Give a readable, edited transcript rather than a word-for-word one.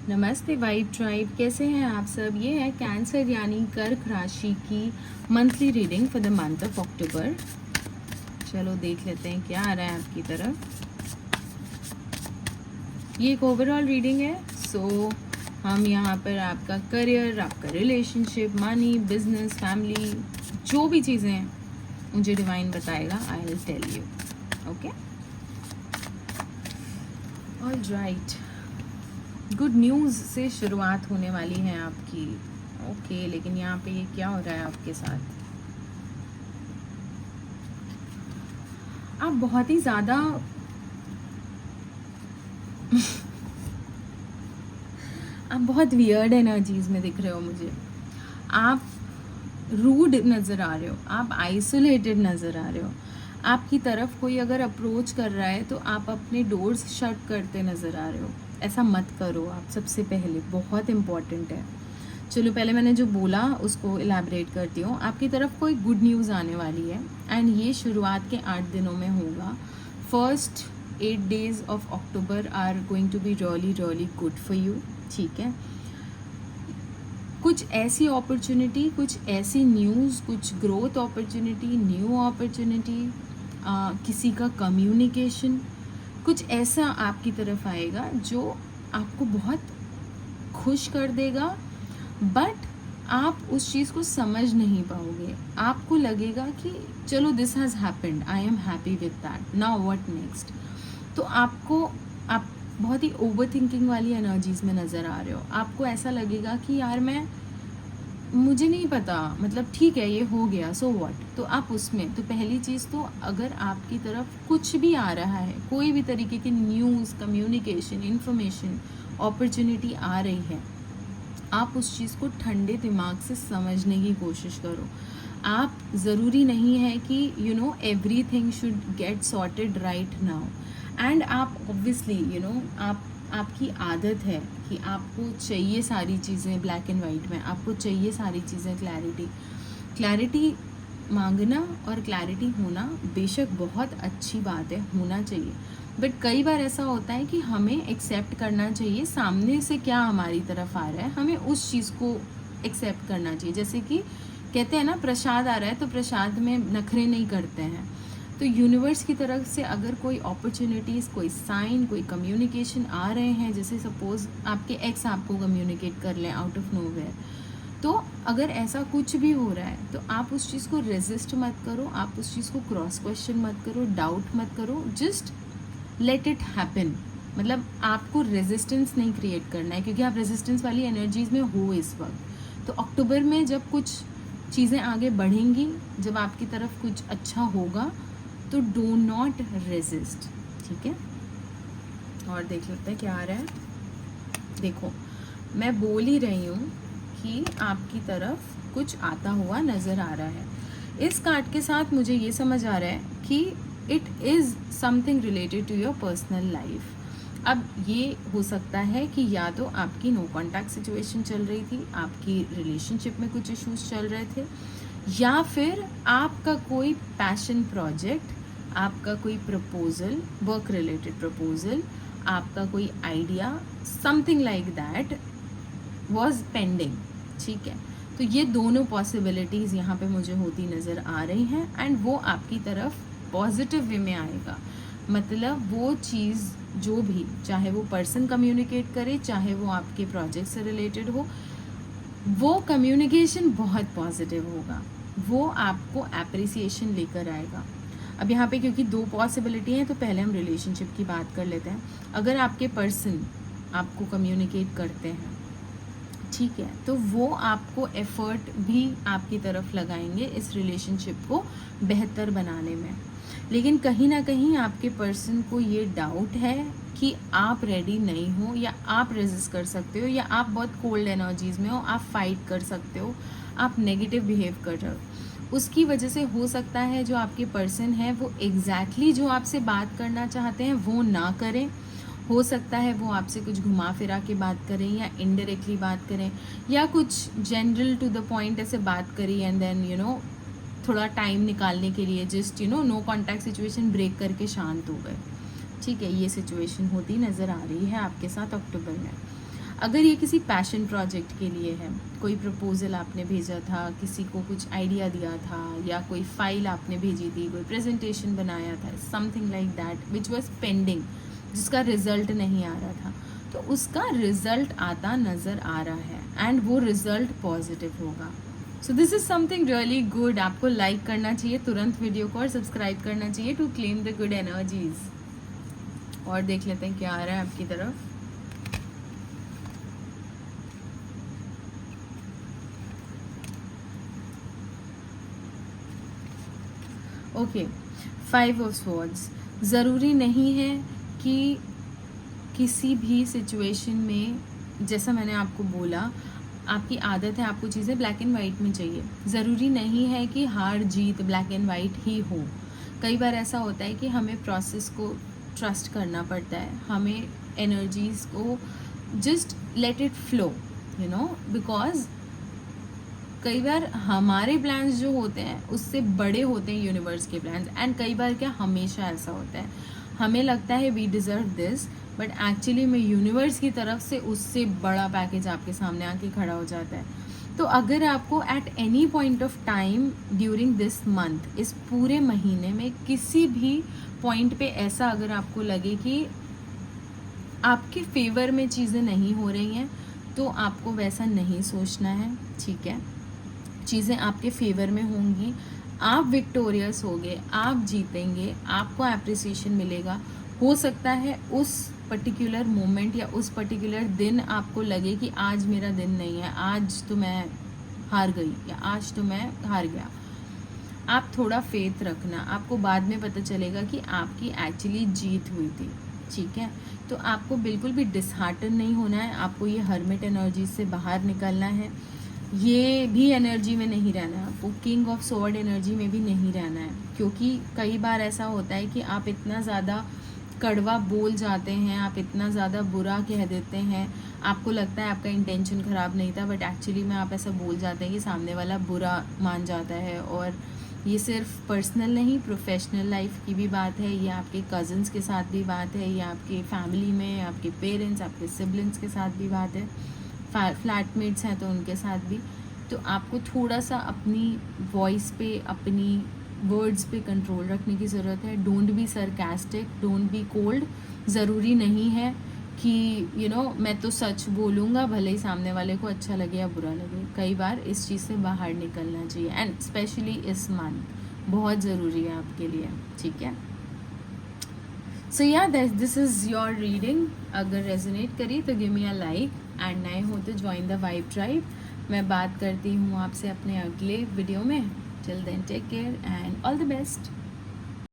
नमस्ते vibe tribe, कैसे हैं आप सब। ये है कैंसर यानी कर्क राशि की monthly reading for the month of October. चलो देख लेते हैं क्या आ रहा है आपकी तरफ। ये एक ओवरऑल रीडिंग है। सो हम यहाँ पर आपका करियर, आपका रिलेशनशिप, मनी, बिजनेस, फैमिली, जो भी चीज़ें हैं मुझे डिवाइन बताएगा। I will tell you. Okay, all right. Good news से शुरुआत होने वाली है आपकी। ओके, लेकिन यहाँ पे ये क्या हो रहा है आपके साथ। आप बहुत ही ज़्यादा आप बहुत वियर्ड एनर्जीज में दिख रहे हो मुझे। आप रूड नज़र आ रहे हो, आप आइसोलेटेड नज़र आ रहे हो। आपकी तरफ कोई अगर अप्रोच कर रहा है तो आप अपने डोर्स शट करते नज़र आ रहे हो। ऐसा मत करो आप, सबसे पहले बहुत इम्पॉर्टेंट है। चलो पहले मैंने जो बोला उसको इलैबोरेट करती हूँ। आपकी तरफ कोई गुड न्यूज़ आने वाली है एंड ये शुरुआत के 8 दिनों में होगा। First 8 days of October are going to be really good for you. ठीक है, कुछ ऐसी अपॉर्चुनिटी, कुछ ऐसी न्यूज़, कुछ ग्रोथ अपॉर्चुनिटी, न्यू अपॉर्चुनिटी, किसी का कम्युनिकेशन, कुछ ऐसा आपकी तरफ आएगा जो आपको बहुत खुश कर देगा। बट आप उस चीज़ को समझ नहीं पाओगे। आपको लगेगा कि चलो this has happened, I am happy with that, now what next. तो आप बहुत ही ओवर थिंकिंग वाली एनर्जीज में नज़र आ रहे हो। आपको ऐसा लगेगा कि यार मुझे नहीं पता, मतलब ठीक है ये हो गया, सो व्हाट। तो आप उसमें तो पहली चीज़ तो अगर आपकी तरफ कुछ भी आ रहा है, कोई भी तरीके की न्यूज़, कम्युनिकेशन, इन्फॉर्मेशन, अपॉर्चुनिटी आ रही है, आप उस चीज़ को ठंडे दिमाग से समझने की कोशिश करो। आप ज़रूरी नहीं है कि everything should get sorted right now. And आप ऑब्वियसली आपकी आदत है कि आपको चाहिए सारी चीज़ें ब्लैक एंड वाइट में, आपको चाहिए सारी चीज़ें क्लैरिटी मांगना और क्लैरिटी होना बेशक बहुत अच्छी बात है, होना चाहिए। बट कई बार ऐसा होता है कि हमें एक्सेप्ट करना चाहिए सामने से क्या हमारी तरफ आ रहा है, हमें उस चीज़ को एक्सेप्ट करना चाहिए। जैसे कि कहते हैं ना, प्रसाद आ रहा है तो प्रसाद में नखरे नहीं करते हैं। तो यूनिवर्स की तरफ से अगर कोई अपॉर्चुनिटीज़, कोई साइन, कोई कम्युनिकेशन आ रहे हैं, जैसे सपोज़ आपके एक्स आपको कम्युनिकेट कर लें आउट ऑफ नोवेयर, तो अगर ऐसा कुछ भी हो रहा है तो आप उस चीज़ को रेजिस्ट मत करो, आप उस चीज़ को क्रॉस क्वेश्चन मत करो, डाउट मत करो, जस्ट लेट इट हैपन। मतलब आपको रेजिस्टेंस नहीं क्रिएट करना है, क्योंकि आप रेजिस्टेंस वाली एनर्जीज़ में हो इस वक्त। तो अक्टूबर में जब कुछ चीज़ें आगे बढ़ेंगी, जब आपकी तरफ कुछ अच्छा होगा, तो डू नॉट रेजिस्ट। ठीक है, और देख लेते हैं क्या आ रहा है। देखो, मैं बोल ही रही हूँ कि आपकी तरफ कुछ आता हुआ नज़र आ रहा है। इस कार्ड के साथ मुझे ये समझ आ रहा है कि it is something related to your personal life. अब ये हो सकता है कि या तो आपकी नो कॉन्टैक्ट सिचुएशन चल रही थी, आपकी रिलेशनशिप में कुछ इश्यूज चल रहे थे, या फिर आपका कोई पैशन प्रोजेक्ट, आपका कोई प्रपोजल, वर्क रिलेटेड प्रपोजल, आपका कोई idea, something like that was pending. ठीक है, तो ये दोनों पॉसिबिलिटीज़ यहाँ पे मुझे होती नज़र आ रही हैं एंड वो आपकी तरफ पॉजिटिव वे में आएगा। मतलब वो चीज़ जो भी, चाहे वो पर्सन कम्युनिकेट करे, चाहे वो आपके प्रोजेक्ट से रिलेटेड हो, वो कम्युनिकेशन बहुत पॉजिटिव होगा, वो आपको एप्रिसिएशन लेकर आएगा। अब यहाँ पे क्योंकि दो पॉसिबिलिटी हैं, तो पहले हम रिलेशनशिप की बात कर लेते हैं। अगर आपके पर्सन आपको कम्युनिकेट करते हैं, ठीक है, तो वो आपको एफर्ट भी आपकी तरफ लगाएंगे इस रिलेशनशिप को बेहतर बनाने में। लेकिन कहीं ना कहीं आपके पर्सन को ये डाउट है कि आप रेडी नहीं हो, या आप रेजिस्ट कर सकते हो, या आप बहुत कोल्ड एनर्जीज़ में हो, आप फाइट कर सकते हो, आप नेगेटिव बिहेव कर रहे हो। उसकी वजह से हो सकता है जो आपके पर्सन है वो एग्जैक्टली जो आपसे बात करना चाहते हैं वो ना करें। हो सकता है वो आपसे कुछ घुमा फिरा के बात करें, या इनडायरेक्टली बात करें, या कुछ जनरल टू द पॉइंट ऐसे बात करी एंड देन थोड़ा टाइम निकालने के लिए just no contact situation break करके शांत हो गए। ठीक है, ये सिचुएशन होती नज़र आ रही है आपके साथ अक्टूबर में। अगर ये किसी पैशन प्रोजेक्ट के लिए है, कोई प्रपोजल आपने भेजा था, किसी को कुछ आइडिया दिया था, या कोई फाइल आपने भेजी थी, कोई प्रेजेंटेशन बनाया था, something like that which was pending, जिसका रिजल्ट नहीं आ रहा था, तो उसका रिजल्ट आता नज़र आ रहा है एंड वो रिजल्ट पॉजिटिव होगा. So this is something really good. आपको लाइक करना चाहिए तुरंत वीडियो को और सब्सक्राइब करना चाहिए to claim the good energies. और देख लेते हैं क्या आ रहा है आपकी तरफ. Okay, 5 of swords. ज़रूरी नहीं है कि किसी भी सिचुएशन में, जैसा मैंने आपको बोला, आपकी आदत है आपको चीज़ें ब्लैक एंड वाइट में चाहिए. ज़रूरी नहीं है कि हार जीत ब्लैक एंड वाइट ही हो. कई बार ऐसा होता है कि हमें प्रोसेस को ट्रस्ट करना पड़ता है, हमें एनर्जीज़ को just let it flow, you know, because कई बार हमारे प्लान्स जो होते हैं उससे बड़े होते हैं यूनिवर्स के प्लान्स. एंड कई बार क्या, हमेशा ऐसा होता है, हमें लगता है we deserve this, but actually में यूनिवर्स की तरफ से उससे बड़ा पैकेज आपके सामने आके खड़ा हो जाता है. तो अगर आपको at any point of time during this month, इस पूरे महीने में किसी भी पॉइंट पे ऐसा अगर आपको लगे कि आपके फेवर में चीज़ें नहीं हो रही हैं, तो आपको वैसा नहीं सोचना है. ठीक है, चीज़ें आपके फेवर में होंगी, आप विक्टोरियस होगे, आप जीतेंगे, आपको एप्रिसिएशन मिलेगा. हो सकता है उस पर्टिकुलर मोमेंट या उस पर्टिकुलर दिन आपको लगे कि आज मेरा दिन नहीं है, आज तो मैं हार गई या आज तो मैं हार गया. आप थोड़ा फेथ रखना, आपको बाद में पता चलेगा कि आपकी एक्चुअली जीत हुई थी. ठीक है, तो आपको बिल्कुल भी डिसहार्टन नहीं होना है. आपको ये हर्मिट एनर्जी से बाहर निकलना है, ये भी एनर्जी में नहीं रहना है, आपको किंग ऑफ स्वॉर्ड एनर्जी में भी नहीं रहना है. क्योंकि कई बार ऐसा होता है कि आप इतना ज़्यादा कड़वा बोल जाते हैं, आप इतना ज़्यादा बुरा कह देते हैं, आपको लगता है आपका इंटेंशन ख़राब नहीं था, बट एक्चुअली में आप ऐसा बोल जाते हैं कि सामने वाला बुरा मान जाता है. और ये सिर्फ पर्सनल नहीं, प्रोफेशनल लाइफ की भी बात है, ये आपके कज़न्स के साथ भी बात है, ये आपके फैमिली में आपके पेरेंट्स, आपके सिबलिंग्स के साथ भी बात है, फ्लैटमेट्स हैं तो उनके साथ भी. तो आपको थोड़ा सा अपनी वॉइस पे, अपनी वर्ड्स पे कंट्रोल रखने की ज़रूरत है. Don't be sarcastic, don't be cold. ज़रूरी नहीं है कि यू नो मैं तो सच बोलूँगा भले ही सामने वाले को अच्छा लगे या बुरा लगे. कई बार इस चीज़ से बाहर निकलना चाहिए एंड स्पेशली इस मंथ बहुत ज़रूरी है आपके लिए. ठीक है, सो या दिस इज़ योर रीडिंग. अगर रेजोनेट करी तो give me a like and नए हो तो ज्वाइन द वाइब ट्राइब. मैं बात करती हूँ आपसे अपने अगले वीडियो में. Till then take care and all the best.